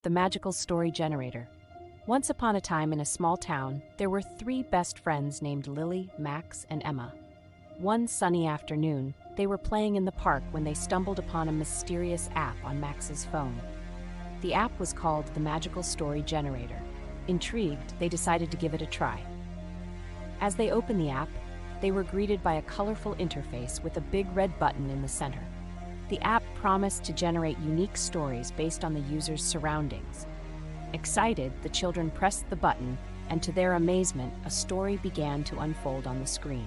The magical story generator. Once upon a time in a small town, there were three best friends named Lily, Max, and Emma. One sunny afternoon, they were playing in the park when they stumbled upon a mysterious app on Max's phone. The app was called the Magical Story Generator. Intrigued, they decided to give it a try. As they opened the app, they were greeted by a colorful interface with a big red button in the center. The app promised to generate unique stories based on the user's surroundings. Excited, the children pressed the button, and to their amazement, a story began to unfold on the screen.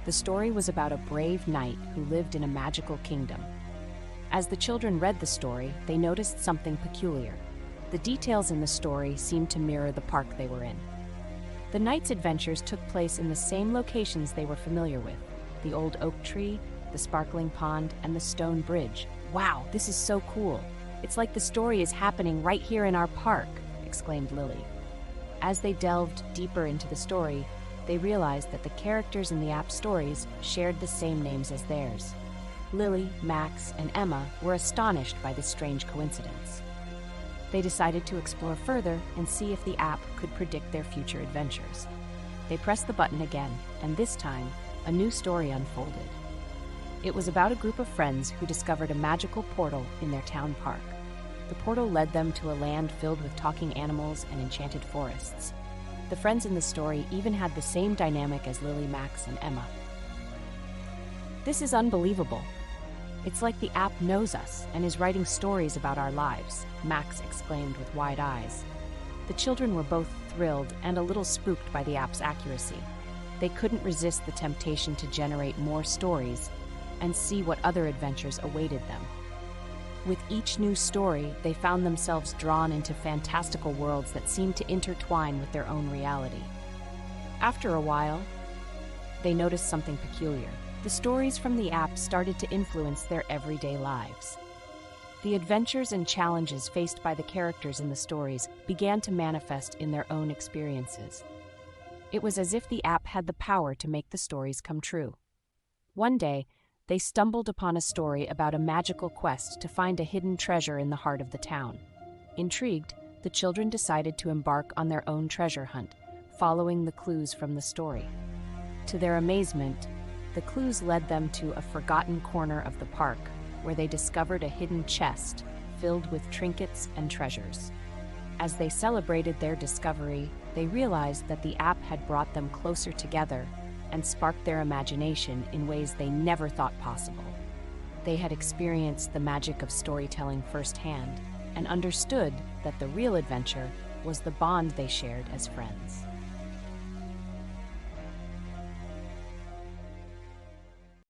The story was about a brave knight who lived in a magical kingdom. As the children read the story, they noticed something peculiar. The details in the story seemed to mirror the park they were in. The knight's adventures took place in the same locations they were familiar with: the old oak tree, the sparkling pond, and the stone bridge. "Wow, this is so cool. It's like the story is happening right here in our park," exclaimed Lily. As they delved deeper into the story, they realized that the characters in the app stories shared the same names as theirs. Lily, Max, and Emma were astonished by this strange coincidence. They decided to explore further and see if the app could predict their future adventures. They pressed the button again, and this time, a new story unfolded. It was about a group of friends who discovered a magical portal in their town park. The portal led them to a land filled with talking animals and enchanted forests. The friends in the story even had the same dynamic as Lily, Max, and Emma. "This is unbelievable. It's like the app knows us and is writing stories about our lives," Max exclaimed with wide eyes. The children were both thrilled and a little spooked by the app's accuracy. They couldn't resist the temptation to generate more stories and see what other adventures awaited them. With each new story, they found themselves drawn into fantastical worlds that seemed to intertwine with their own reality. After a while, they noticed something peculiar. The stories from the app started to influence their everyday lives. The adventures and challenges faced by the characters in the stories began to manifest in their own experiences. It was as if the app had the power to make the stories come true. One day, they stumbled upon a story about a magical quest to find a hidden treasure in the heart of the town. Intrigued, the children decided to embark on their own treasure hunt, following the clues from the story. To their amazement, the clues led them to a forgotten corner of the park, where they discovered a hidden chest filled with trinkets and treasures. As they celebrated their discovery, they realized that the app had brought them closer together and sparked their imagination in ways they never thought possible. They had experienced the magic of storytelling firsthand and understood that the real adventure was the bond they shared as friends.